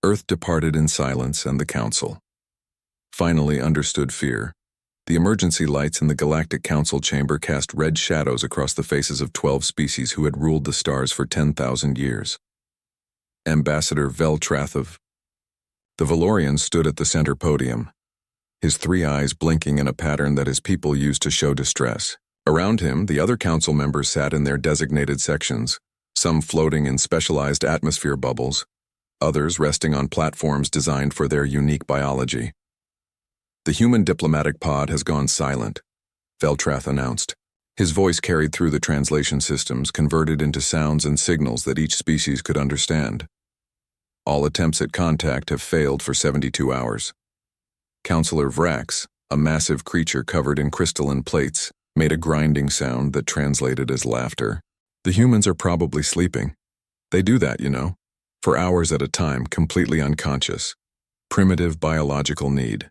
Earth departed in silence, and the Council finally understood fear. The emergency lights in the Galactic Council chamber cast red shadows across the faces of 12 species who had ruled the stars for 10,000 years. Ambassador Veltrath of the Valorian stood at the center podium, his 3 eyes blinking in a pattern that his people used to show distress. Around him, the other council members sat in their designated sections, some floating in specialized atmosphere bubbles, others resting on platforms designed for their unique biology. The human diplomatic pod has gone silent, Veltrath announced. His voice carried through the translation systems, converted into sounds and signals that each species could understand. All attempts at contact have failed for 72 hours. Counselor Vrax, a massive creature covered in crystalline plates, made a grinding sound that translated as laughter. The humans are probably sleeping. They do that, for hours at a time, completely unconscious. Primitive biological need.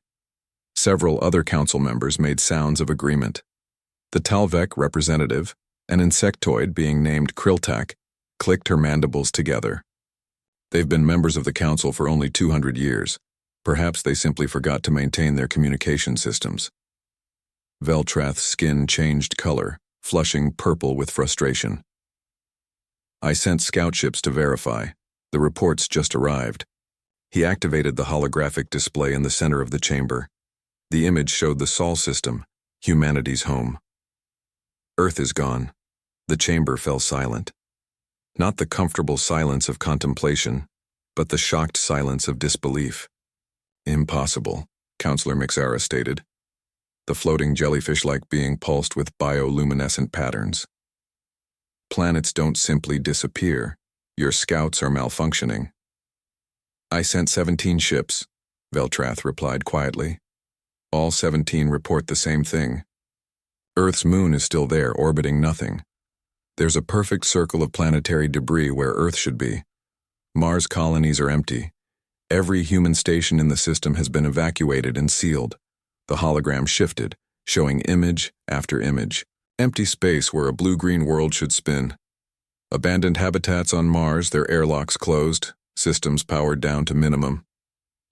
Several other council members made sounds of agreement. The Talvek representative, an insectoid being named Kriltak, clicked her mandibles together. They've been members of the council for only 200 years. Perhaps they simply forgot to maintain their communication systems. Veltrath's skin changed color, flushing purple with frustration. I sent scout ships to verify. The reports just arrived. He activated the holographic display in the center of the chamber. The image showed the Sol system, humanity's home. Earth is gone. The chamber fell silent. Not the comfortable silence of contemplation, but the shocked silence of disbelief. Impossible, Counselor Mixara stated. The floating jellyfish-like being pulsed with bioluminescent patterns. Planets don't simply disappear. Your scouts are malfunctioning. I sent 17 ships, Veltrath replied quietly. All 17 report the same thing. Earth's moon is still there, orbiting nothing. There's a perfect circle of planetary debris where Earth should be. Mars colonies are empty. Every human station in the system has been evacuated and sealed. The hologram shifted, showing image after image. Empty space where a blue-green world should spin. Abandoned habitats on Mars, their airlocks closed, systems powered down to minimum.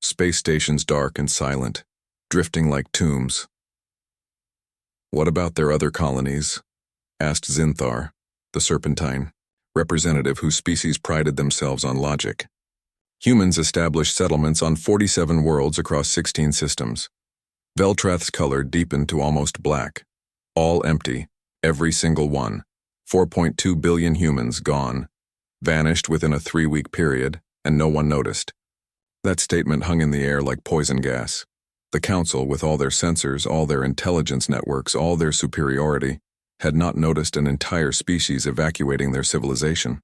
Space stations dark and silent, drifting like tombs. What about their other colonies? Asked Zinthar, the Serpentine, representative whose species prided themselves on logic. Humans established settlements on 47 worlds across 16 systems. Veltrath's color deepened to almost black. All empty, every single one. 4.2 billion humans gone. Vanished within a 3-week period, and no one noticed. That statement hung in the air like poison gas. The Council, with all their sensors, all their intelligence networks, all their superiority, had not noticed an entire species evacuating their civilization.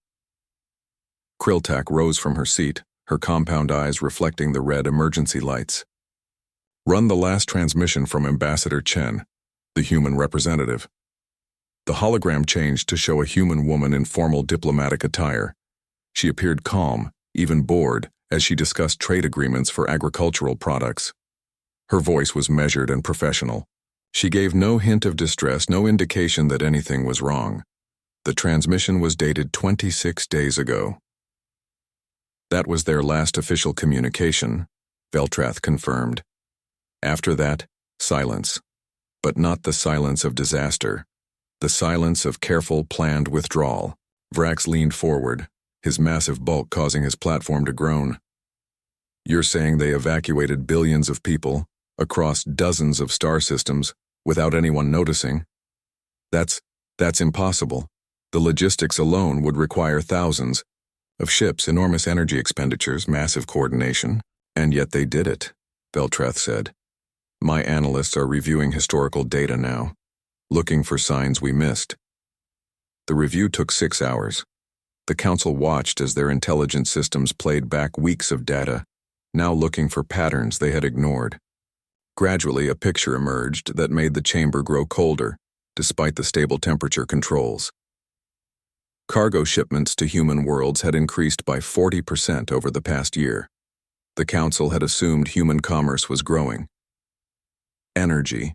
Kriltak rose from her seat, her compound eyes reflecting the red emergency lights. Run the last transmission from Ambassador Chen, the human representative. The hologram changed to show a human woman in formal diplomatic attire. She appeared calm, even bored, as she discussed trade agreements for agricultural products. Her voice was measured and professional. She gave no hint of distress, no indication that anything was wrong. The transmission was dated 26 days ago. That was their last official communication, Veltrath confirmed. After that, silence. But not the silence of disaster. The silence of careful, planned withdrawal. Vrax leaned forward, his massive bulk causing his platform to groan. You're saying they evacuated billions of people, across dozens of star systems, without anyone noticing? That's impossible. The logistics alone would require thousands of ships, enormous energy expenditures, massive coordination. And yet they did it, Veltrath said. My analysts are reviewing historical data now, looking for signs we missed. The review took 6 hours. The Council watched as their intelligence systems played back weeks of data, now looking for patterns they had ignored. Gradually, a picture emerged that made the chamber grow colder, despite the stable temperature controls. Cargo shipments to human worlds had increased by 40% over the past year. The Council had assumed human commerce was growing. Energy.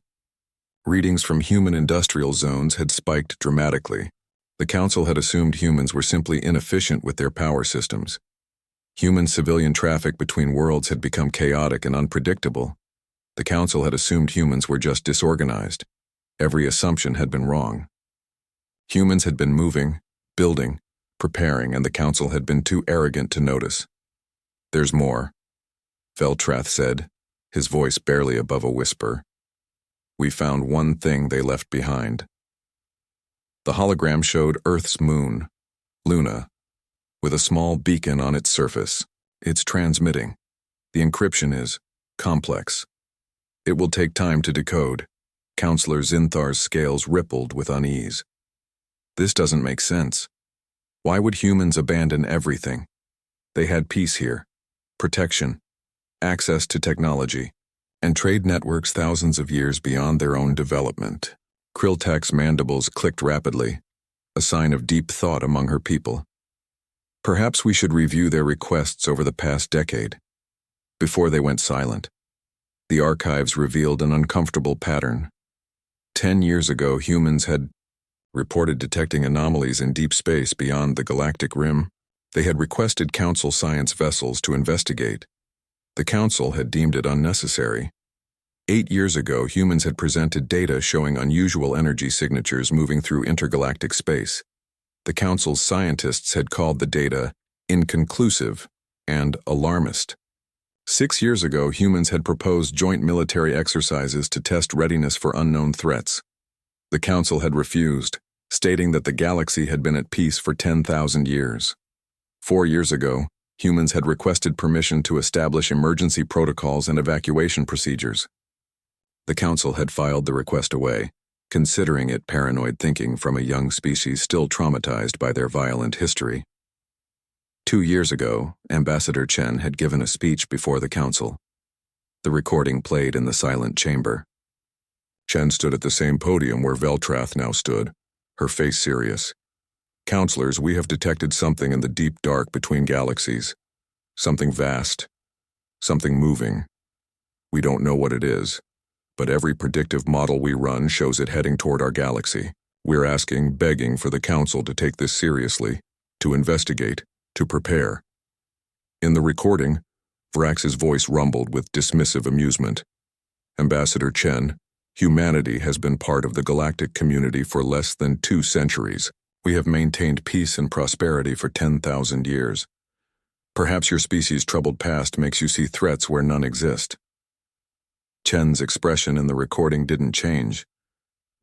Readings from human industrial zones had spiked dramatically. The Council had assumed humans were simply inefficient with their power systems. Human-civilian traffic between worlds had become chaotic and unpredictable. The Council had assumed humans were just disorganized. Every assumption had been wrong. Humans had been moving, building, preparing, and the Council had been too arrogant to notice. "There's more," Veltrath said, his voice barely above a whisper. "We found one thing they left behind." The hologram showed Earth's moon, Luna, with a small beacon on its surface. It's transmitting. The encryption is complex. It will take time to decode. Counselor Zinthar's scales rippled with unease. This doesn't make sense. Why would humans abandon everything? They had peace here, protection, access to technology, and trade networks thousands of years beyond their own development. Kriltak's mandibles clicked rapidly, a sign of deep thought among her people. Perhaps we should review their requests over the past decade. Before they went silent, the archives revealed an uncomfortable pattern. 10 years ago, humans had reported detecting anomalies in deep space beyond the galactic rim. They had requested Council science vessels to investigate. The Council had deemed it unnecessary. 8 years ago, humans had presented data showing unusual energy signatures moving through intergalactic space. The Council's scientists had called the data inconclusive and alarmist. 6 years ago, humans had proposed joint military exercises to test readiness for unknown threats. The Council had refused, stating that the galaxy had been at peace for 10,000 years. 4 years ago, humans had requested permission to establish emergency protocols and evacuation procedures. The Council had filed the request away, considering it paranoid thinking from a young species still traumatized by their violent history. 2 years ago, Ambassador Chen had given a speech before the Council. The recording played in the silent chamber. Chen stood at the same podium where Veltrath now stood, her face serious. "Counselors, we have detected something in the deep dark between galaxies. Something vast. Something moving. We don't know what it is, but every predictive model we run shows it heading toward our galaxy. We're asking, begging for the Council to take this seriously, to investigate, to prepare." In the recording, Vrax's voice rumbled with dismissive amusement. "Ambassador Chen, humanity has been part of the galactic community for less than 2 centuries. We have maintained peace and prosperity for 10,000 years. Perhaps your species' troubled past makes you see threats where none exist." Chen's expression in the recording didn't change,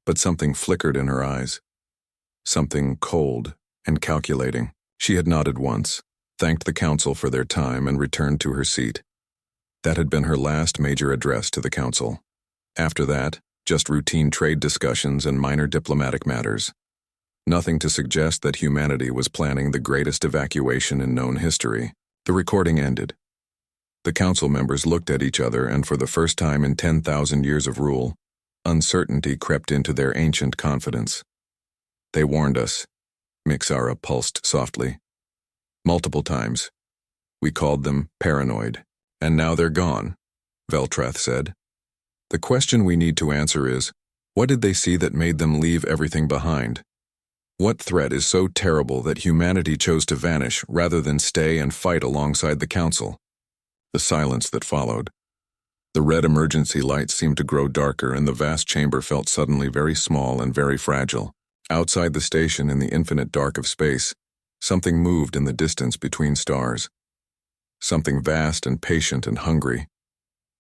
but something flickered in her eyes. Something cold and calculating. She had nodded once, thanked the Council for their time, and returned to her seat. That had been her last major address to the Council. After that, just routine trade discussions and minor diplomatic matters. Nothing to suggest that humanity was planning the greatest evacuation in known history. The recording ended. The Council members looked at each other, and for the first time in 10,000 years of rule, uncertainty crept into their ancient confidence. "They warned us," Mixara pulsed softly. "Multiple times. We called them paranoid, and now they're gone," Veltrath said. "The question we need to answer is, what did they see that made them leave everything behind? What threat is so terrible that humanity chose to vanish rather than stay and fight alongside the Council?" The silence that followed. The red emergency lights seemed to grow darker, and the vast chamber felt suddenly very small and very fragile. Outside the station, in the infinite dark of space, something moved in the distance between stars. Something vast and patient and hungry.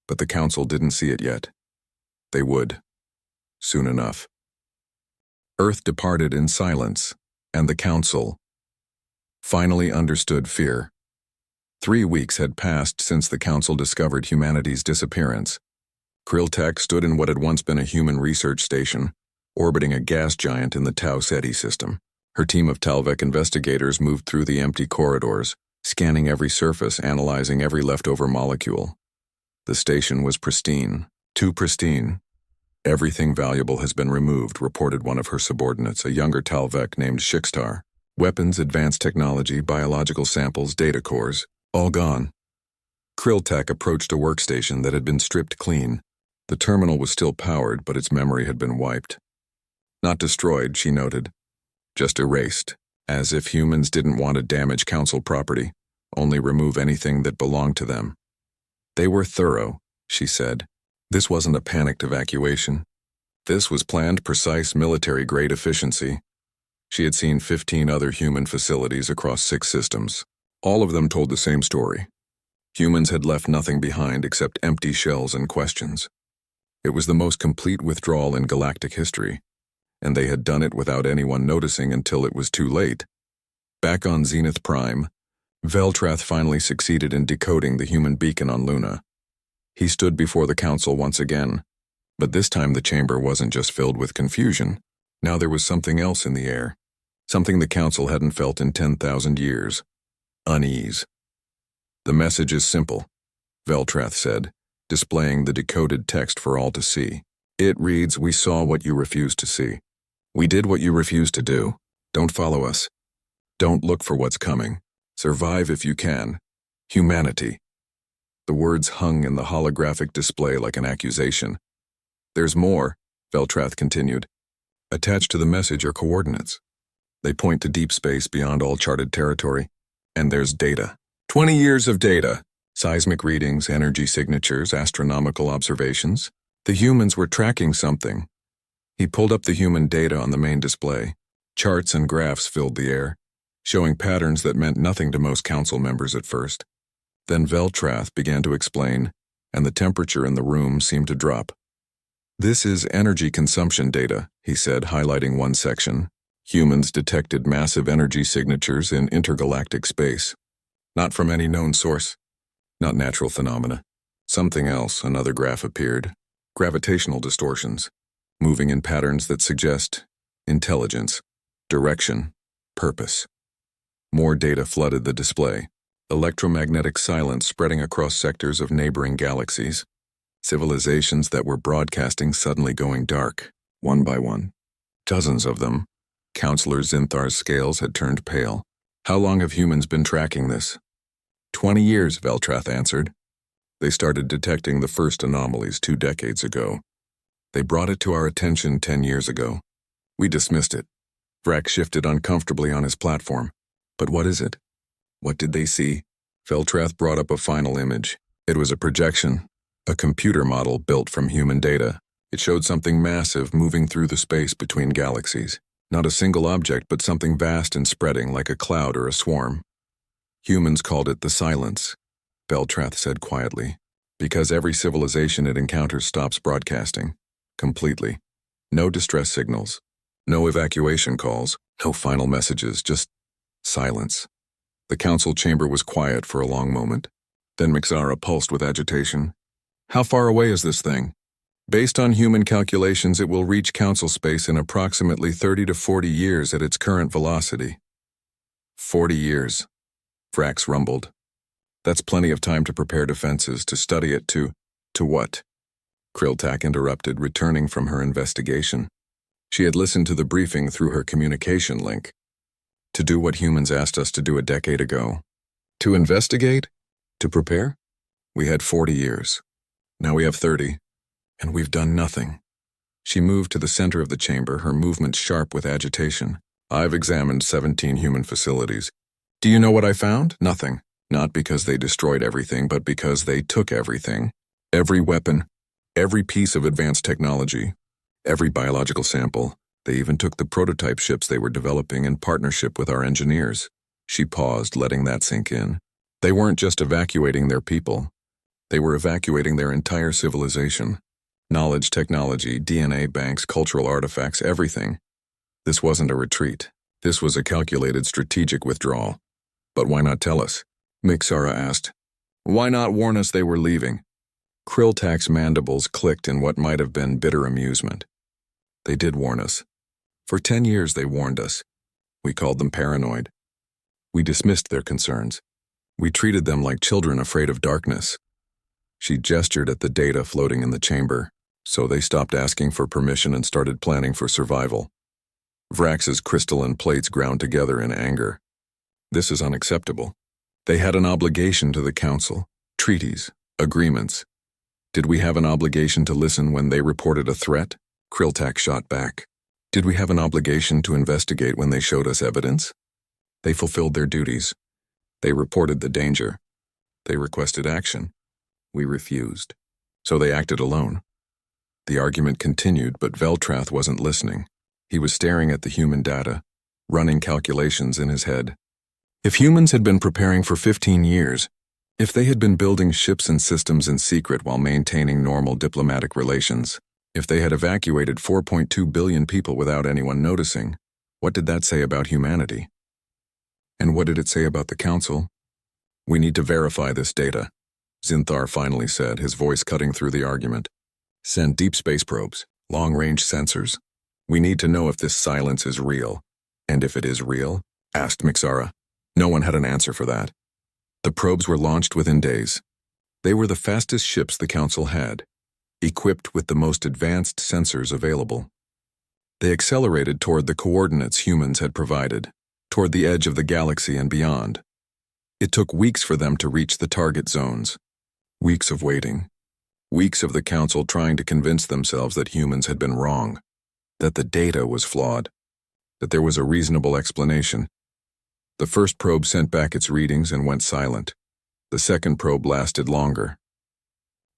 But the Council didn't see it yet. They would. Soon enough. Earth departed in silence, and the Council finally understood fear. 3 weeks had passed since the Council discovered humanity's disappearance. Kriltak stood in what had once been a human research station, orbiting a gas giant in the Tau Ceti system. Her team of Talvek investigators moved through the empty corridors, scanning every surface, analyzing every leftover molecule. The station was pristine, too pristine. "Everything valuable has been removed," reported one of her subordinates, a younger Talvek named Shikstar. "Weapons, advanced technology, biological samples, data cores, all gone." Kriltak approached a workstation that had been stripped clean. The terminal was still powered, but its memory had been wiped. "Not destroyed," she noted. "Just erased, as if humans didn't want to damage Council property." only remove anything that belonged to them. They were thorough, she said. This wasn't a panicked evacuation. This was planned, precise, military-grade efficiency. She had seen 15 other human facilities across 6 systems. All of them told the same story. Humans had left nothing behind except empty shells and questions. It was the most complete withdrawal in galactic history, and they had done it without anyone noticing until it was too late. Back on Zenith Prime, Veltrath finally succeeded in decoding the human beacon on Luna. He stood before the council once again, but this time the chamber wasn't just filled with confusion. Now there was something else in the air, something the council hadn't felt in 10,000 years: unease. The message is simple, Veltrath said, displaying the decoded text for all to see. It reads, "We saw what you refused to see. We did what you refused to do. Don't follow us. Don't look for what's coming. Survive if you can. Humanity." The words hung in the holographic display like an accusation. "There's more," Veltrath continued. "Attached to the message are coordinates. They point to deep space beyond all charted territory. And there's data. 20 years of data. Seismic readings, energy signatures, astronomical observations. The humans were tracking something." He pulled up the human data on the main display. Charts and graphs filled the air, showing patterns that meant nothing to most council members at first. Then Veltrath began to explain, and the temperature in the room seemed to drop. "This is energy consumption data," he said, highlighting one section. Humans detected massive energy signatures in intergalactic space. Not from any known source. Not natural phenomena. Something else, another graph appeared. Gravitational distortions, moving in patterns that suggest intelligence, direction, purpose. More data flooded the display. Electromagnetic silence spreading across sectors of neighboring galaxies. Civilizations that were broadcasting suddenly going dark, one by one. Dozens of them. Counselor Zinthar's scales had turned pale. "How long have humans been tracking this?" 20 years, Veltrath answered. "They started detecting the first anomalies 2 decades ago. They brought it to our attention 10 years ago. We dismissed it." Vrax shifted uncomfortably on his platform. "But what is it? What did they see?" Veltrath brought up a final image. It was a projection, a computer model built from human data. It showed something massive moving through the space between galaxies. Not a single object, but something vast and spreading like a cloud or a swarm. "Humans called it the silence," Veltrath said quietly, "because every civilization it encounters stops broadcasting. Completely. No distress signals. No evacuation calls. No final messages, just silence." The council chamber was quiet for a long moment. Then Mixara pulsed with agitation. "How far away is this thing?" "Based on human calculations, it will reach council space in approximately 30 to 40 years at its current velocity." 40 years, Vrax rumbled. "That's plenty of time to prepare defenses, to study it, to what?" Kriltak interrupted, returning from her investigation. She had listened to the briefing through her communication link. "To do what humans asked us to do a decade ago. To investigate? To prepare? We had 40 years. Now we have 30. And we've done nothing." She moved to the center of the chamber, her movements sharp with agitation. "I've examined 17 human facilities. Do you know what I found? Nothing. Not because they destroyed everything, but because they took everything. Every weapon, every piece of advanced technology, every biological sample. They even took the prototype ships they were developing in partnership with our engineers." She paused, letting that sink in. "They weren't just evacuating their people. They were evacuating their entire civilization. Knowledge, technology, DNA banks, cultural artifacts, everything. This wasn't a retreat. This was a calculated strategic withdrawal." "But why not tell us?" Mixara asked. "Why not warn us they were leaving?" Kriltak's mandibles clicked in what might have been bitter amusement. "They did warn us. For 10 years they warned us. We called them paranoid. We dismissed their concerns. We treated them like children afraid of darkness." She gestured at the data floating in the chamber. "So they stopped asking for permission and started planning for survival." Vrax's crystalline plates ground together in anger. "This is unacceptable. They had an obligation to the council, treaties, agreements. Did we have an obligation to listen when they reported a threat?" Kriltak shot back. "Did we have an obligation to investigate when they showed us evidence?" "They fulfilled their duties. They reported the danger. They requested action. We refused. So they acted alone. The argument continued, but Veltrath wasn't listening. He was staring at the human data, running calculations in his head. If humans had been preparing for 15 years, if they had been building ships and systems in secret while maintaining normal diplomatic relations, if they had evacuated 4.2 billion people without anyone noticing, what did that say about humanity? And what did it say about the Council? We need to verify this data, Zinthar finally said, his voice cutting through the argument. Send deep space probes, long-range sensors. We need to know if this silence is real. And if it is real? Asked Mixara. No one had an answer for that. The probes were launched within days. They were the fastest ships the Council had, equipped with the most advanced sensors available. They accelerated toward the coordinates humans had provided, toward the edge of the galaxy and beyond. It took weeks for them to reach the target zones. Weeks of waiting. Weeks of the Council trying to convince themselves that humans had been wrong, that the data was flawed, that there was a reasonable explanation. The first probe sent back its readings and went silent. The second probe lasted longer.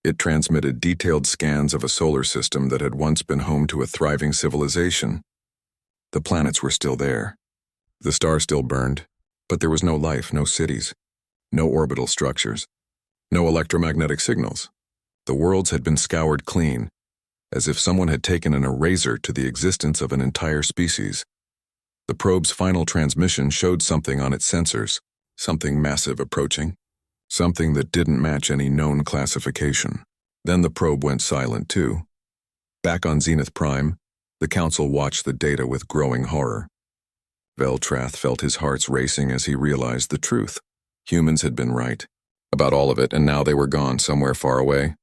It transmitted detailed scans of a solar system that had once been home to a thriving civilization. The planets were still there. The star still burned, but there was no life, no cities, no orbital structures, no electromagnetic signals. The worlds had been scoured clean, as if someone had taken an eraser to the existence of an entire species. The probe's final transmission showed something on its sensors, something massive approaching, something that didn't match any known classification. Then the probe went silent too. Back on Zenith Prime, the Council watched the data with growing horror. Veltrath felt his heart racing as he realized the truth. Humans had been right about all of it, and now they were gone somewhere far away.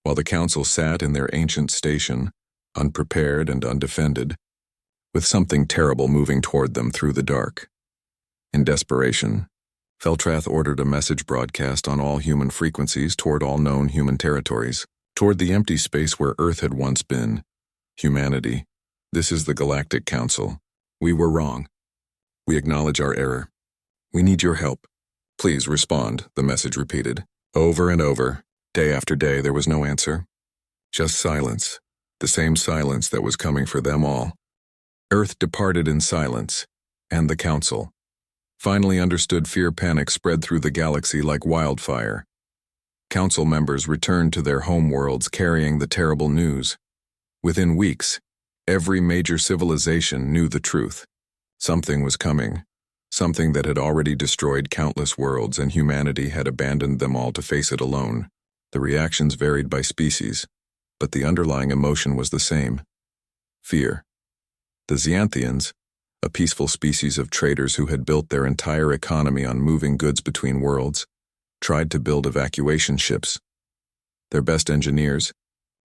While the Council sat in their ancient station, unprepared and undefended, with something terrible moving toward them through the dark. In desperation, Veltrath ordered a message broadcast on all human frequencies toward all known human territories, toward the empty space where Earth had once been. Humanity, this is the Galactic Council. We were wrong. We acknowledge our error. We need your help. Please respond, the message repeated. Over and over, day after day, there was no answer. Just silence, the same silence that was coming for them all. Earth departed in silence, and the Council finally understood fear-panic spread through the galaxy like wildfire. Council members returned to their homeworlds carrying the terrible news. Within weeks, every major civilization knew the truth. Something was coming, something that had already destroyed countless worlds, and humanity had abandoned them all to face it alone. The reactions varied by species, but the underlying emotion was the same: fear. The Xanthians, a peaceful species of traders who had built their entire economy on moving goods between worlds, tried to build evacuation ships. Their best engineers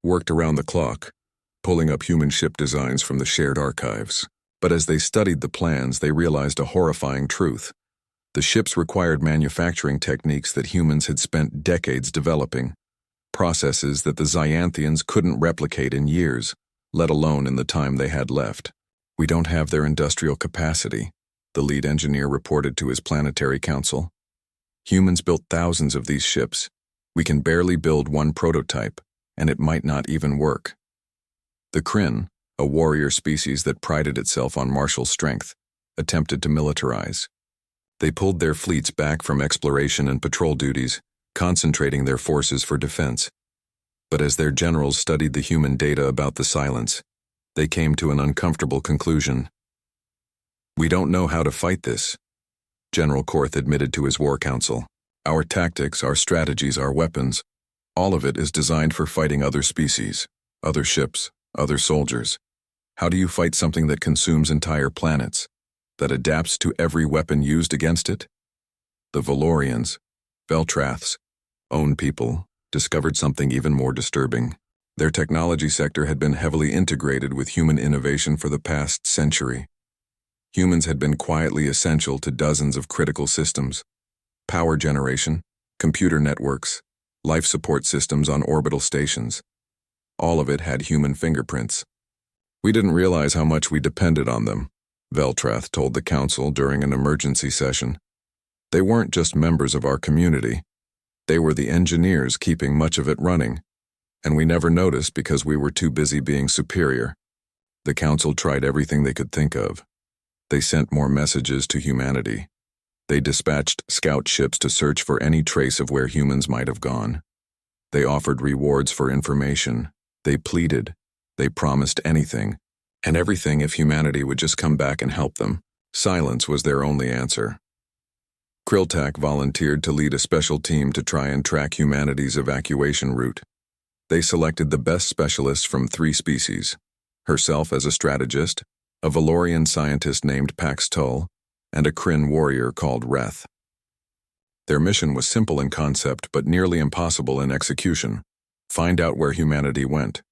worked around the clock, pulling up human ship designs from the shared archives. But as they studied the plans, they realized a horrifying truth. The ships required manufacturing techniques that humans had spent decades developing, processes that the Xanthians couldn't replicate in years, let alone in the time they had left. We don't have their industrial capacity, the lead engineer reported to his planetary council. Humans built thousands of these ships. We can barely build one prototype, and it might not even work. The Kryn, a warrior species that prided itself on martial strength, attempted to militarize. They pulled their fleets back from exploration and patrol duties, concentrating their forces for defense. But as their generals studied the human data about the silence, they came to an uncomfortable conclusion. We don't know how to fight this, General Korth admitted to his war council. Our tactics, our strategies, our weapons, all of it is designed for fighting other species, other ships, other soldiers. How do you fight something that consumes entire planets, that adapts to every weapon used against it? The Valorians, Veltrath's own people, discovered something even more disturbing. Their technology sector had been heavily integrated with human innovation for the past century. Humans had been quietly essential to dozens of critical systems: power generation, computer networks, life support systems on orbital stations. All of it had human fingerprints. We didn't realize how much we depended on them, Veltrath told the council during an emergency session. They weren't just members of our community. They were the engineers keeping much of it running, and we never noticed because we were too busy being superior. The Council tried everything they could think of. They sent more messages to humanity. They dispatched scout ships to search for any trace of where humans might have gone. They offered rewards for information. They pleaded. They promised anything, and everything if humanity would just come back and help them. Silence was their only answer. Krilltak volunteered to lead a special team to try and track humanity's evacuation route. They selected the best specialists from 3 species, herself as a strategist, a Valorian scientist named Pax Tull, and a Kryn warrior called Reth. Their mission was simple in concept but nearly impossible in execution: find out where humanity went.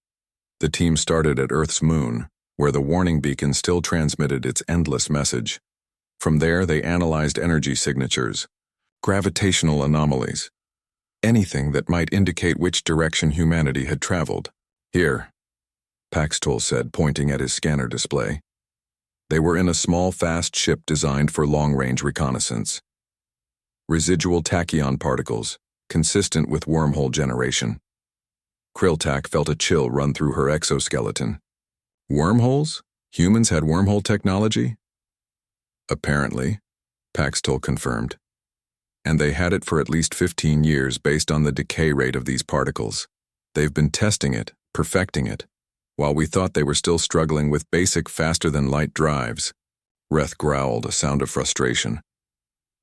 The team started at Earth's moon, where the warning beacon still transmitted its endless message. From there, they analyzed energy signatures, gravitational anomalies, anything that might indicate which direction humanity had traveled. Here, Pax Tull said, pointing at his scanner display. They were in a small, fast ship designed for long-range reconnaissance. Residual tachyon particles, consistent with wormhole generation. Krilltak felt a chill run through her exoskeleton. Wormholes? Humans had wormhole technology? Apparently, Pax Tull confirmed. And they had it for at least 15 years based on the decay rate of these particles. They've been testing it, perfecting it, while we thought they were still struggling with basic faster-than-light drives. Reth growled, a sound of frustration.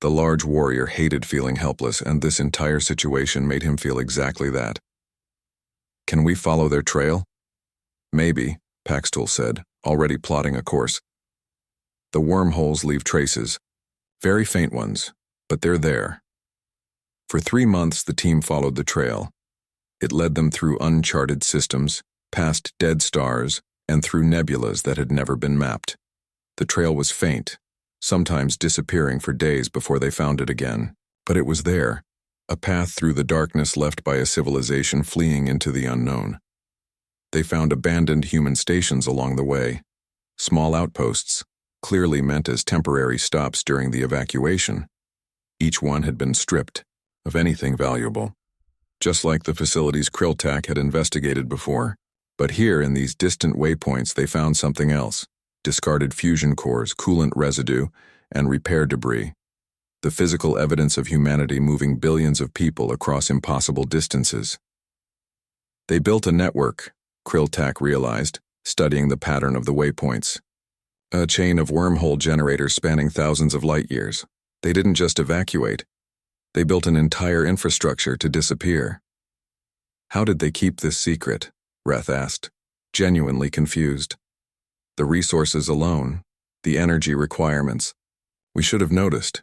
The large warrior hated feeling helpless, and this entire situation made him feel exactly that. Can we follow their trail? Maybe, Pax Tull said, already plotting a course. The wormholes leave traces, very faint ones, but they're there. For 3 months, the team followed the trail. It led them through uncharted systems, past dead stars, and through nebulas that had never been mapped. The trail was faint, sometimes disappearing for days before they found it again. But it was there, a path through the darkness left by a civilization fleeing into the unknown. They found abandoned human stations along the way, small outposts, clearly meant as temporary stops during the evacuation. Each one had been stripped of anything valuable, just like the facilities Krilltak had investigated before. But here, in these distant waypoints, they found something else: discarded fusion cores, coolant residue, and repair debris. The physical evidence of humanity moving billions of people across impossible distances. They built a network, Krilltak realized, studying the pattern of the waypoints. A chain of wormhole generators spanning thousands of light years. They didn't just evacuate. They built an entire infrastructure to disappear. How did they keep this secret? Reth asked, genuinely confused. The resources alone, the energy requirements. We should have noticed.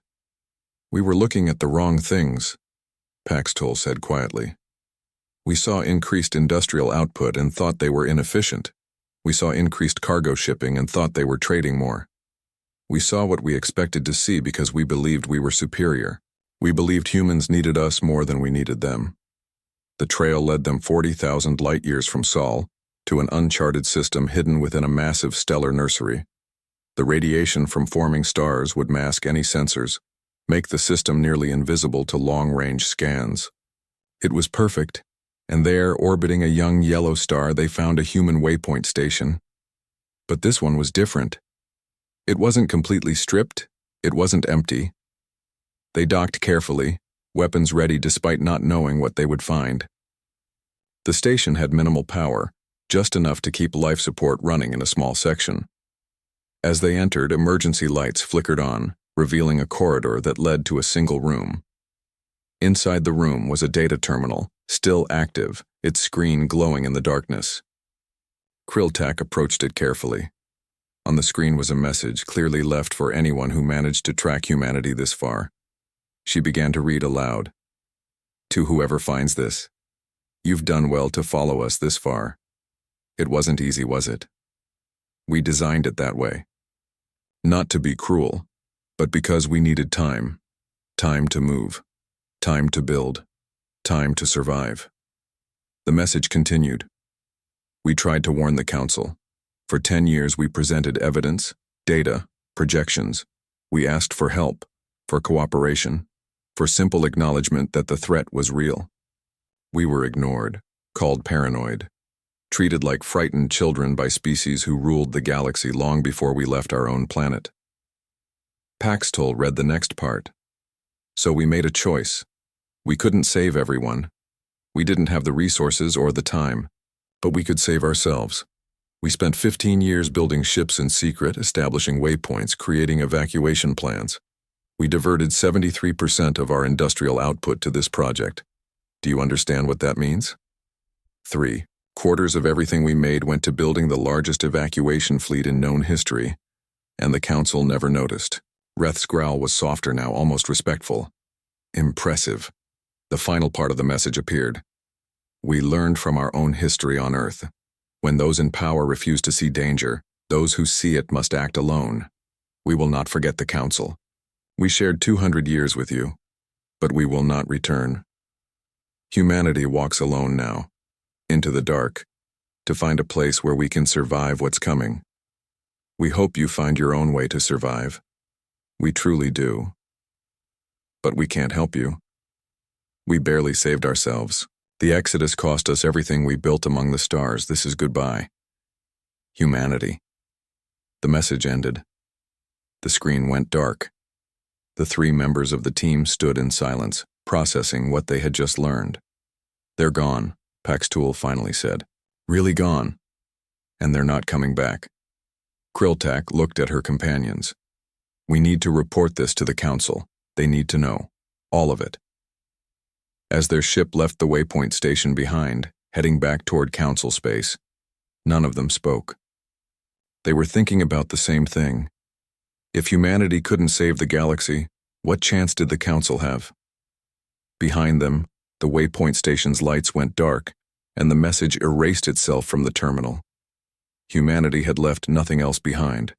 We were looking at the wrong things, Pax Tull said quietly. We saw increased industrial output and thought they were inefficient. We saw increased cargo shipping and thought they were trading more. We saw what we expected to see because we believed we were superior. We believed humans needed us more than we needed them. The trail led them 40,000 light-years from Sol to an uncharted system hidden within a massive stellar nursery. The radiation from forming stars would mask any sensors, make the system nearly invisible to long-range scans. It was perfect, and there, orbiting a young yellow star, they found a human waypoint station. But this one was different. It wasn't completely stripped, it wasn't empty. They docked carefully, weapons ready despite not knowing what they would find. The station had minimal power, just enough to keep life support running in a small section. As they entered, emergency lights flickered on, revealing a corridor that led to a single room. Inside the room was a data terminal, still active, its screen glowing in the darkness. Krilltak approached it carefully. On the screen was a message clearly left for anyone who managed to track humanity this far. She began to read aloud. To whoever finds this, you've done well to follow us this far. It wasn't easy, was it? We designed it that way. Not to be cruel, but because we needed time. Time to move. Time to build. Time to survive. The message continued. We tried to warn the Council. For 10 years we presented evidence, data, projections. We asked for help, for cooperation. for simple acknowledgement that the threat was real. We were ignored, called paranoid, treated like frightened children by species who ruled the galaxy long before we left our own planet. Paxtol read the next part. So we made a choice. We couldn't save everyone. We didn't have the resources or the time, but we could save ourselves. We spent 15 years building ships in secret, establishing waypoints, creating evacuation plans. We diverted 73% of our industrial output to this project. Do you understand what that means? 3/4 of everything we made went to building the largest evacuation fleet in known history, and the Council never noticed. Reth's growl was softer now, almost respectful. Impressive. The final part of the message appeared. We learned from our own history on Earth. When those in power refuse to see danger, those who see it must act alone. We will not forget the Council. We shared 200 years with you, but we will not return. Humanity walks alone now, into the dark, to find a place where we can survive what's coming. We hope you find your own way to survive. We truly do. But we can't help you. We barely saved ourselves. The Exodus cost us everything we built among the stars. This is goodbye. Humanity. The message ended. The screen went dark. The 3 members of the team stood in silence, processing what they had just learned. They're gone, Paxtol finally said. Really gone. And they're not coming back. Kriltak looked at her companions. We need to report this to the Council. They need to know. All of it. As their ship left the waypoint station behind, heading back toward Council space, none of them spoke. They were thinking about the same thing. If humanity couldn't save the galaxy, what chance did the Council have? Behind them, the waypoint station's lights went dark, and the message erased itself from the terminal. Humanity had left nothing else behind.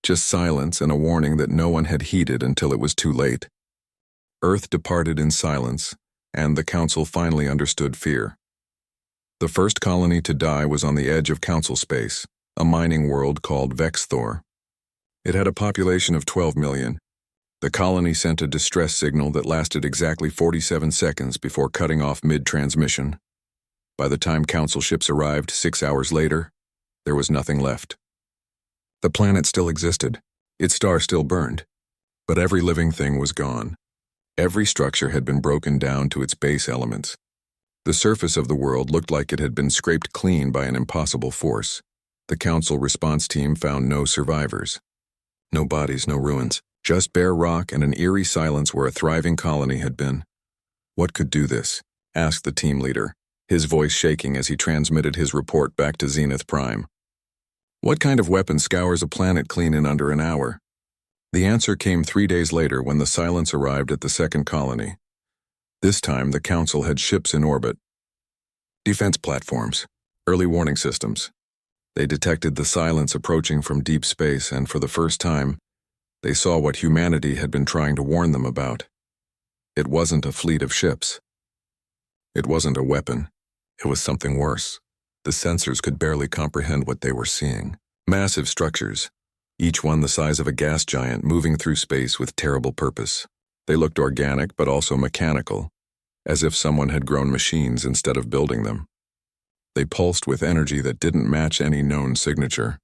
Just silence and a warning that no one had heeded until it was too late. Earth departed in silence, and the Council finally understood fear. The first colony to die was on the edge of Council space, a mining world called Vexthor. It had a population of 12 million. The colony sent a distress signal that lasted exactly 47 seconds before cutting off mid-transmission. By the time Council ships arrived 6 hours later, there was nothing left. The planet still existed. Its star still burned. But every living thing was gone. Every structure had been broken down to its base elements. The surface of the world looked like it had been scraped clean by an impossible force. The Council response team found no survivors. No bodies, no ruins. Just bare rock and an eerie silence where a thriving colony had been. What could do this? Asked the team leader, his voice shaking as he transmitted his report back to Zenith Prime. What kind of weapon scours a planet clean in under an hour? The answer came 3 days later when the silence arrived at the second colony. This time, the Council had ships in orbit. Defense platforms. Early warning systems. They detected the silence approaching from deep space, and for the first time, they saw what humanity had been trying to warn them about. It wasn't a fleet of ships. It wasn't a weapon. It was something worse. The sensors could barely comprehend what they were seeing. Massive structures, each one the size of a gas giant moving through space with terrible purpose. They looked organic but also mechanical, as if someone had grown machines instead of building them. They pulsed with energy that didn't match any known signature.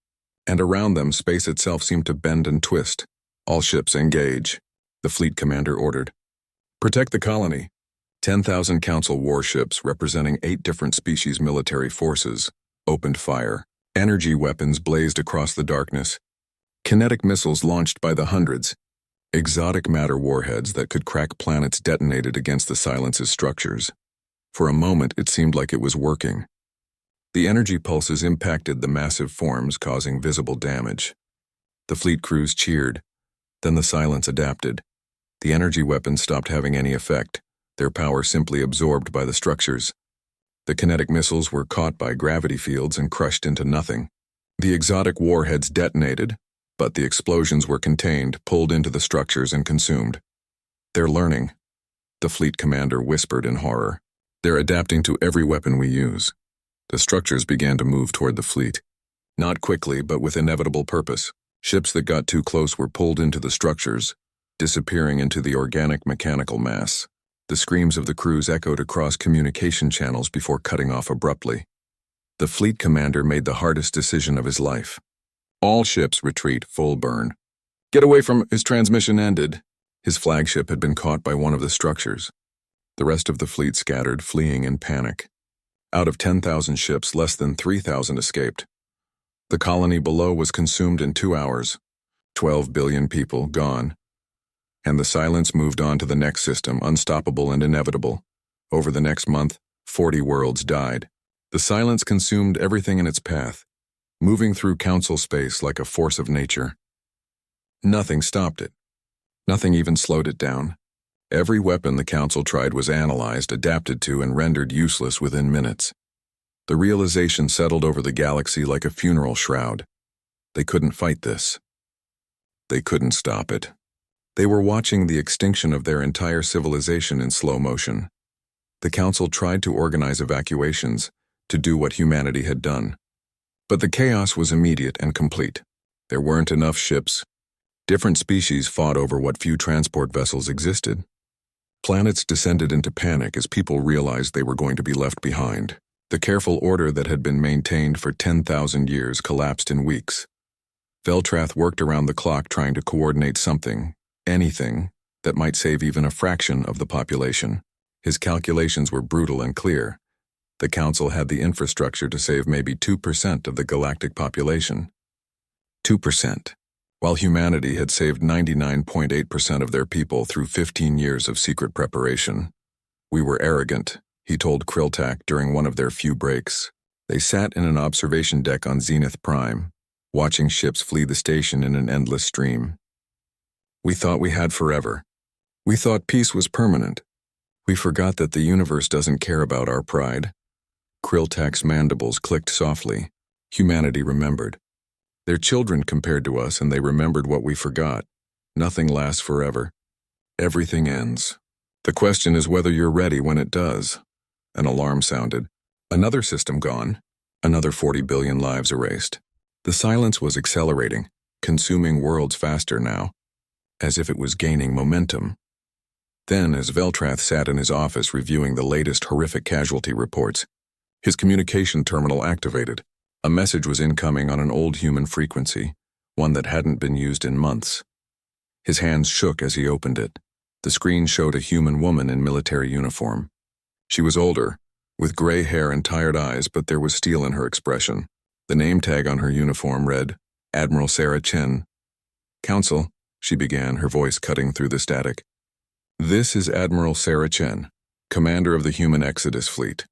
And around them, space itself seemed to bend and twist. All ships engage, the fleet commander ordered. Protect the colony. 10,000 Council warships representing 8 different species military forces opened fire. Energy weapons blazed across the darkness. Kinetic missiles launched by the hundreds. Exotic matter warheads that could crack planets detonated against the silence's structures. For a moment, it seemed like it was working. The energy pulses impacted the massive forms, causing visible damage. The fleet crews cheered. Then the silence adapted. The energy weapons stopped having any effect, their power simply absorbed by the structures. The kinetic missiles were caught by gravity fields and crushed into nothing. The exotic warheads detonated, but the explosions were contained, pulled into the structures and consumed. They're learning, the fleet commander whispered in horror. They're adapting to every weapon we use. The structures began to move toward the fleet. Not quickly, but with inevitable purpose. Ships that got too close were pulled into the structures, disappearing into the organic mechanical mass. The screams of the crews echoed across communication channels before cutting off abruptly. The fleet commander made the hardest decision of his life. All ships retreat, full burn. Get away from his transmission ended. His flagship had been caught by one of the structures. The rest of the fleet scattered, fleeing in panic. Out of 10,000 ships, less than 3,000 escaped. The colony below was consumed in 2 hours. 12 billion people gone. And the silence moved on to the next system, unstoppable and inevitable. Over the next month, 40 worlds died. The silence consumed everything in its path, moving through council space like a force of nature. Nothing stopped it. Nothing even slowed it down. Every weapon the council tried was analyzed, adapted to, and rendered useless within minutes. The realization settled over the galaxy like a funeral shroud. They couldn't fight this. They couldn't stop it. They were watching the extinction of their entire civilization in slow motion. The council tried to organize evacuations, to do what humanity had done. But the chaos was immediate and complete. There weren't enough ships. Different species fought over what few transport vessels existed. Planets descended into panic as people realized they were going to be left behind. The careful order that had been maintained for 10,000 years collapsed in weeks. Veltrath worked around the clock trying to coordinate something, anything, that might save even a fraction of the population. His calculations were brutal and clear. The Council had the infrastructure to save maybe 2% of the galactic population. 2%. While humanity had saved 99.8% of their people through 15 years of secret preparation. We were arrogant, he told Kriltak during one of their few breaks. They sat in an observation deck on Zenith Prime, watching ships flee the station in an endless stream. We thought we had forever. We thought peace was permanent. We forgot that the universe doesn't care about our pride. Kriltak's mandibles clicked softly. Humanity remembered. Their children compared to us, and they remembered what we forgot. Nothing lasts forever. Everything ends. The question is whether you're ready when it does. An alarm sounded. Another system gone. Another 40 billion lives erased. The silence was accelerating, consuming worlds faster now, as if it was gaining momentum. Then, as Veltrath sat in his office reviewing the latest horrific casualty reports, his communication terminal activated. A message was incoming on an old human frequency, one that hadn't been used in months. His hands shook as he opened it. The screen showed a human woman in military uniform. She was older, with gray hair and tired eyes, but there was steel in her expression. The name tag on her uniform read, Admiral Chen. Council, she began, her voice cutting through the static. This is Admiral Chen, commander of the Human Exodus Fleet.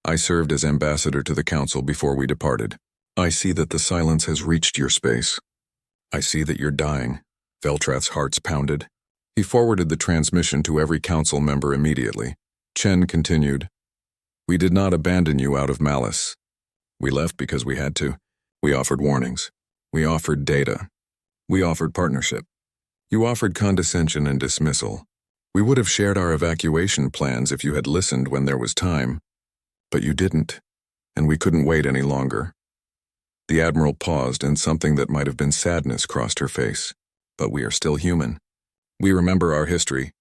I served as ambassador to the Council before we departed. I see that the silence has reached your space. I see that you're dying. Veltrath's hearts pounded. He forwarded the transmission to every Council member immediately. Chen continued, We did not abandon you out of malice. We left because we had to. We offered warnings. We offered data. We offered partnership. You offered condescension and dismissal. We would have shared our evacuation plans if you had listened when there was time. But you didn't, and we couldn't wait any longer. The Admiral paused, and something that might have been sadness crossed her face. But we are still human. We remember our history.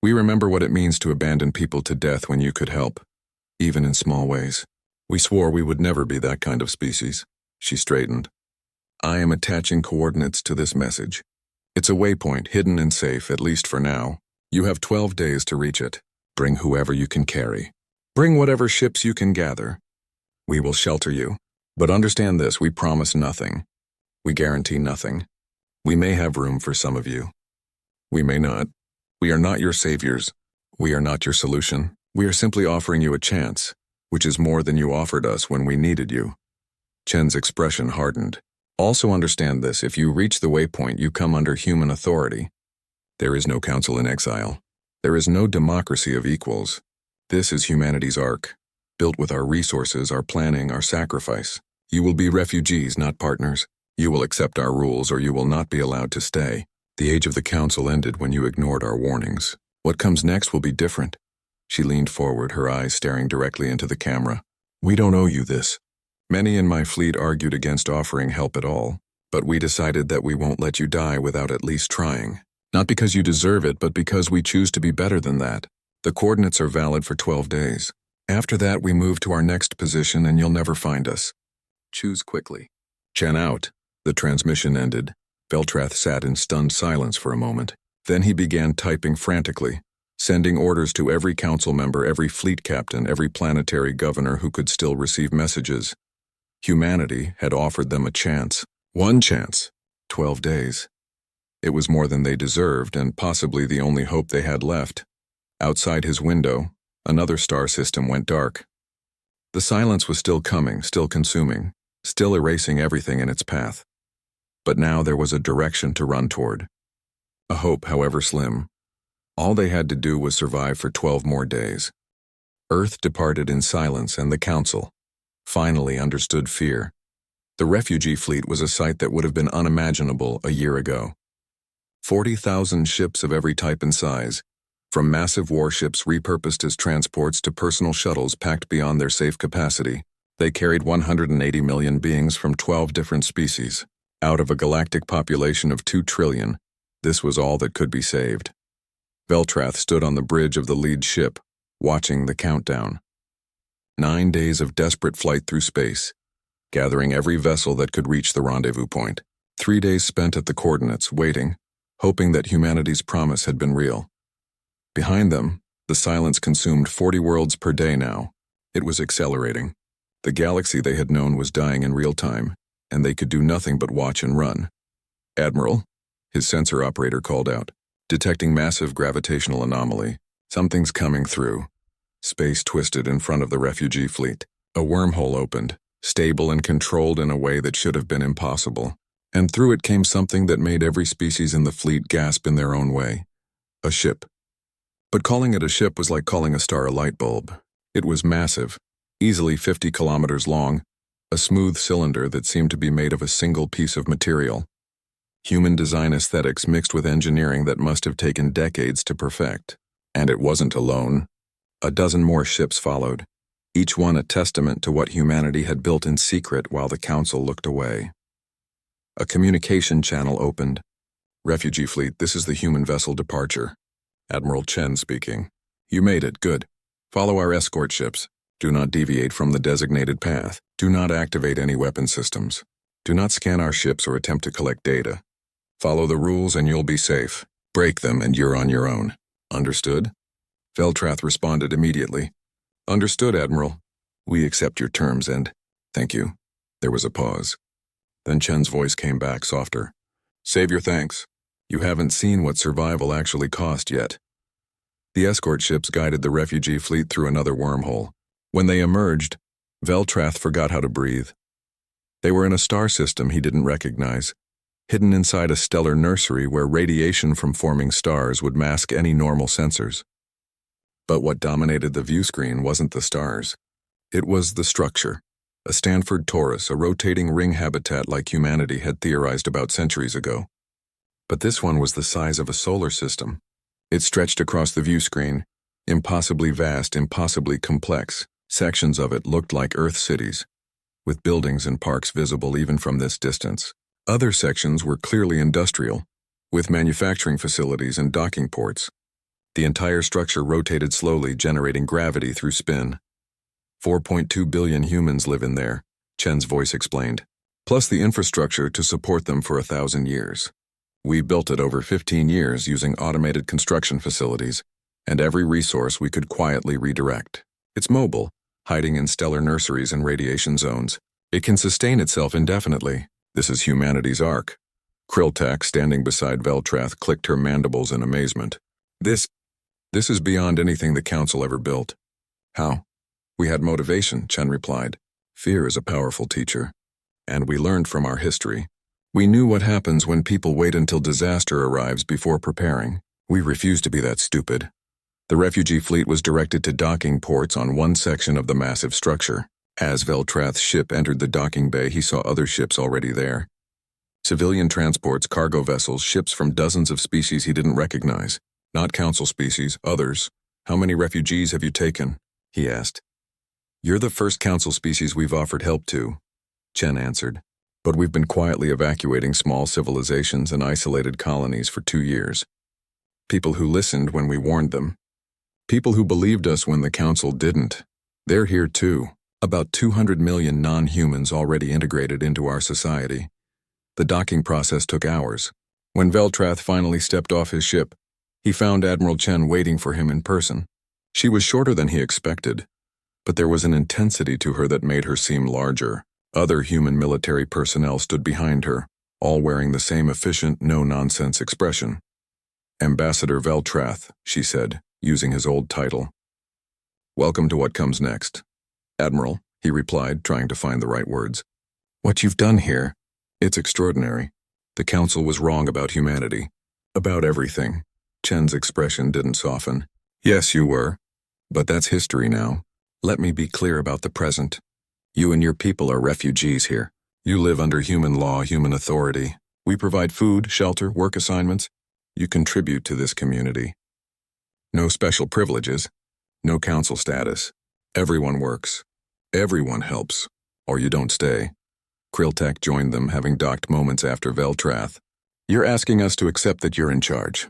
We remember what it means to abandon people to death when you could help, even in small ways. We swore we would never be that kind of species. She straightened. I am attaching coordinates to this message. It's a waypoint, hidden and safe, at least for now. You have 12 days to reach it. Bring whoever you can carry. Bring whatever ships you can gather. We will shelter you. But understand this, we promise nothing. We guarantee nothing. We may have room for some of you. We may not. We are not your saviors. We are not your solution. We are simply offering you a chance, which is more than you offered us when we needed you. Chen's expression hardened. Also understand this, if you reach the waypoint, you come under human authority. There is no council in exile. There is no democracy of equals. This is humanity's ark, built with our resources, our planning, our sacrifice. You will be refugees, not partners. You will accept our rules or you will not be allowed to stay. The age of the council ended when you ignored our warnings. What comes next will be different. She leaned forward, her eyes staring directly into the camera. We don't owe you this. Many in my fleet argued against offering help at all, but we decided that we won't let you die without at least trying. Not because you deserve it, but because we choose to be better than that. The coordinates are valid for 12 days. After that, we move to our next position and you'll never find us. Choose quickly. Chen out. The transmission ended. Veltrath sat in stunned silence for a moment. Then he began typing frantically, sending orders to every council member, every fleet captain, every planetary governor who could still receive messages. Humanity had offered them a chance. One chance. 12 days. It was more than they deserved, and possibly the only hope they had left. Outside his window, another star system went dark. The silence was still coming, still consuming, still erasing everything in its path. But now there was a direction to run toward. A hope, however slim. All they had to do was survive for 12 more days. Earth departed in silence, and the Council finally understood fear. The refugee fleet was a sight that would have been unimaginable a year ago. 40,000 ships of every type and size, from massive warships repurposed as transports to personal shuttles packed beyond their safe capacity. They carried 180 million beings from 12 different species. Out of a galactic population of 2 trillion, this was all that could be saved. Veltrath stood on the bridge of the lead ship, watching the countdown. 9 days of desperate flight through space, gathering every vessel that could reach the rendezvous point. 3 days spent at the coordinates, waiting, hoping that humanity's promise had been real. Behind them, the silence consumed 40 worlds per day now. It was accelerating. The galaxy they had known was dying in real time, and they could do nothing but watch and run. Admiral, his sensor operator called out, detecting massive gravitational anomaly. Something's coming through. Space twisted in front of the refugee fleet. A wormhole opened, stable and controlled in a way that should have been impossible. And through it came something that made every species in the fleet gasp in their own way. A ship. But calling it a ship was like calling a star a light bulb. It was massive, easily 50 kilometers long, a smooth cylinder that seemed to be made of a single piece of material. Human design aesthetics mixed with engineering that must have taken decades to perfect. And it wasn't alone. A dozen more ships followed, each one a testament to what humanity had built in secret while the Council looked away. A communication channel opened. Refugee fleet, this is the human vessel departure. Admiral Chen speaking. You made it, good. Follow our escort ships. Do not deviate from the designated path. Do not activate any weapon systems. Do not scan our ships or attempt to collect data. Follow the rules and you'll be safe. Break them and you're on your own. Understood? Veltrath responded immediately. Understood, Admiral. We accept your terms and... Thank you. There was a pause. Then Chen's voice came back, softer. Save your thanks. You haven't seen what survival actually cost yet. The escort ships guided the refugee fleet through another wormhole. When they emerged, Veltrath forgot how to breathe. They were in a star system he didn't recognize, hidden inside a stellar nursery where radiation from forming stars would mask any normal sensors. But what dominated the view screen wasn't the stars. It was the structure. A Stanford torus, a rotating ring habitat like humanity had theorized about centuries ago. But this one was the size of a solar system. It stretched across the view screen, impossibly vast, impossibly complex. Sections of it looked like Earth cities, with buildings and parks visible even from this distance. Other sections were clearly industrial, with manufacturing facilities and docking ports. The entire structure rotated slowly, generating gravity through spin. 4.2 billion humans live in there, Chen's voice explained, plus the infrastructure to support them for 1,000 years. We built it over 15 years using automated construction facilities, and every resource we could quietly redirect. It's mobile, hiding in stellar nurseries and radiation zones. It can sustain itself indefinitely. This is humanity's ark. Krilltak, standing beside Veltrath, clicked her mandibles in amazement. This is beyond anything the Council ever built. How? We had motivation, Chen replied. Fear is a powerful teacher. And we learned from our history. We knew what happens when people wait until disaster arrives before preparing. We refused to be that stupid. The refugee fleet was directed to docking ports on one section of the massive structure. As Veltrath's ship entered the docking bay, he saw other ships already there. Civilian transports, cargo vessels, ships from dozens of species he didn't recognize. Not Council species, others. How many refugees have you taken? He asked. You're the first Council species we've offered help to, Chen answered. But we've been quietly evacuating small civilizations and isolated colonies for 2 years. People who listened when we warned them. People who believed us when the Council didn't. They're here too. About 200 million non-humans already integrated into our society. The docking process took hours. When Veltrath finally stepped off his ship, he found Admiral Chen waiting for him in person. She was shorter than he expected, but there was an intensity to her that made her seem larger. Other human military personnel stood behind her, all wearing the same efficient, no-nonsense expression. Ambassador Veltrath, she said, using his old title. Welcome to what comes next. Admiral, he replied, trying to find the right words. What you've done here, it's extraordinary. The Council was wrong about humanity. About everything. Chen's expression didn't soften. Yes, you were. But that's history now. Let me be clear about the present. You and your people are refugees here. You live under human law, human authority. We provide food, shelter, work assignments. You contribute to this community. No special privileges. No council status. Everyone works. Everyone helps. Or you don't stay. Kriltak joined them, having docked moments after Veltrath. You're asking us to accept that you're in charge.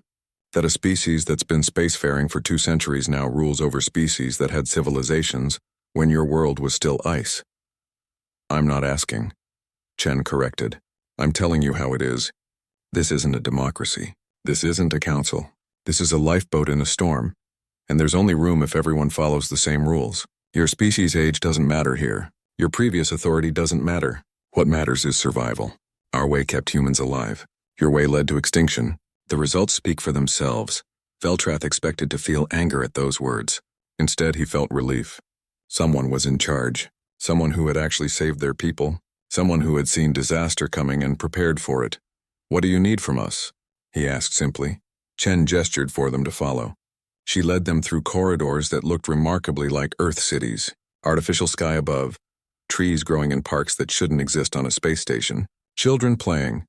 That a species that's been spacefaring for 2 centuries now rules over species that had civilizations when your world was still ice. I'm not asking. Chen corrected. I'm telling you how it is. This isn't a democracy. This isn't a council. This is a lifeboat in a storm. And there's only room if everyone follows the same rules. Your species' age doesn't matter here. Your previous authority doesn't matter. What matters is survival. Our way kept humans alive. Your way led to extinction. The results speak for themselves. Veltrath expected to feel anger at those words. Instead, he felt relief. Someone was in charge. Someone who had actually saved their people. Someone who had seen disaster coming and prepared for it. What do you need from us? He asked simply. Chen gestured for them to follow. She led them through corridors that looked remarkably like Earth cities. Artificial sky above. Trees growing in parks that shouldn't exist on a space station. Children playing.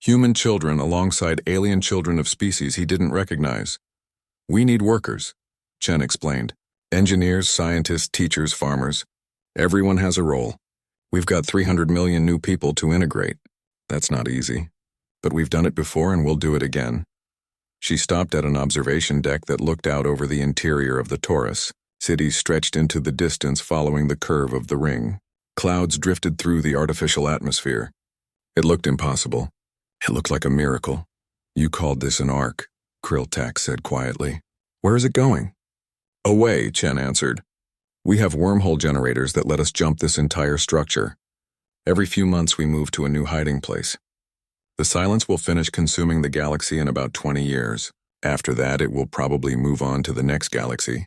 Human children alongside alien children of species he didn't recognize. We need workers, Chen explained. Engineers, scientists, teachers, farmers. Everyone has a role. We've got 300 million new people to integrate. That's not easy. But we've done it before and we'll do it again. She stopped at an observation deck that looked out over the interior of the Taurus. Cities stretched into the distance following the curve of the ring. Clouds drifted through the artificial atmosphere. It looked impossible. It looked like a miracle. You called this an arc, Kriltak said quietly. Where is it going? Away, Chen answered. We have wormhole generators that let us jump this entire structure. Every few months we move to a new hiding place. The silence will finish consuming the galaxy in about 20 years. After that, it will probably move on to the next galaxy.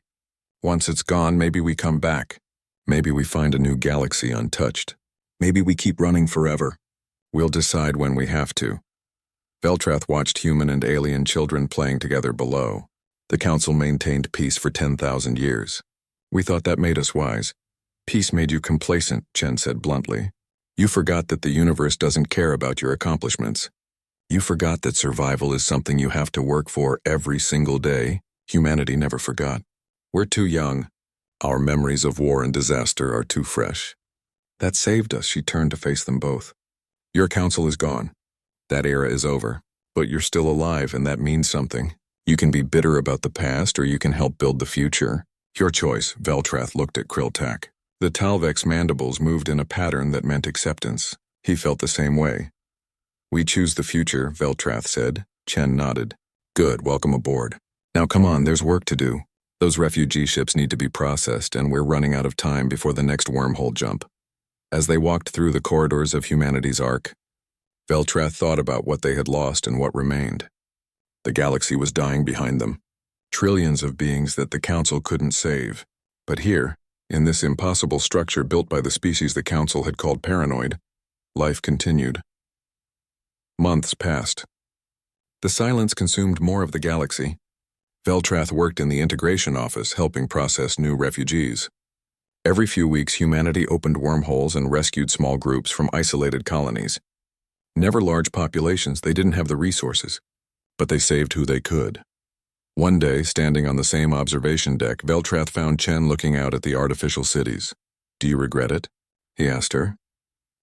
Once it's gone, maybe we come back. Maybe we find a new galaxy untouched. Maybe we keep running forever. We'll decide when we have to. Veltrath watched human and alien children playing together below. The Council maintained peace for 10,000 years. We thought that made us wise. Peace made you complacent, Chen said bluntly. You forgot that the universe doesn't care about your accomplishments. You forgot that survival is something you have to work for every single day. Humanity never forgot. We're too young. Our memories of war and disaster are too fresh. That saved us, she turned to face them both. Your council is gone. That era is over. But you're still alive, and that means something. You can be bitter about the past, or you can help build the future. Your choice, Veltrath looked at Kriltak. The Talvek's mandibles moved in a pattern that meant acceptance. He felt the same way. We choose the future, Veltrath said. Chen nodded. Good, welcome aboard. Now come on, there's work to do. Those refugee ships need to be processed, and we're running out of time before the next wormhole jump. As they walked through the corridors of humanity's arc, Veltrath thought about what they had lost and what remained. The galaxy was dying behind them. Trillions of beings that the Council couldn't save. But here, in this impossible structure built by the species the Council had called paranoid, life continued. Months passed. The silence consumed more of the galaxy. Veltrath worked in the integration office, helping process new refugees. Every few weeks, humanity opened wormholes and rescued small groups from isolated colonies. Never large populations, they didn't have the resources, but they saved who they could. One day, standing on the same observation deck, Veltrath found Chen looking out at the artificial cities. Do you regret it? He asked her.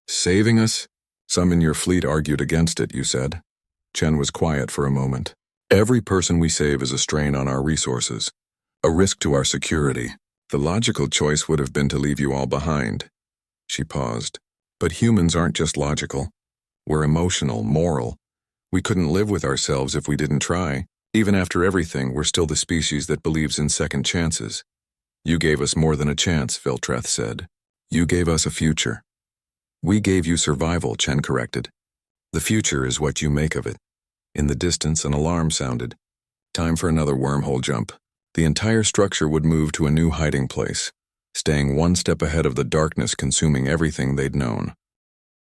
Saving us? Some in your fleet argued against it, you said. Chen was quiet for a moment. Every person we save is a strain on our resources, a risk to our security. The logical choice would have been to leave you all behind." She paused. "But humans aren't just logical. We're emotional, moral. We couldn't live with ourselves if we didn't try. Even after everything, we're still the species that believes in second chances." "You gave us more than a chance," Viltreth said. "You gave us a future." "We gave you survival," Chen corrected. "The future is what you make of it." In the distance, an alarm sounded. Time for another wormhole jump. The entire structure would move to a new hiding place, staying one step ahead of the darkness consuming everything they'd known.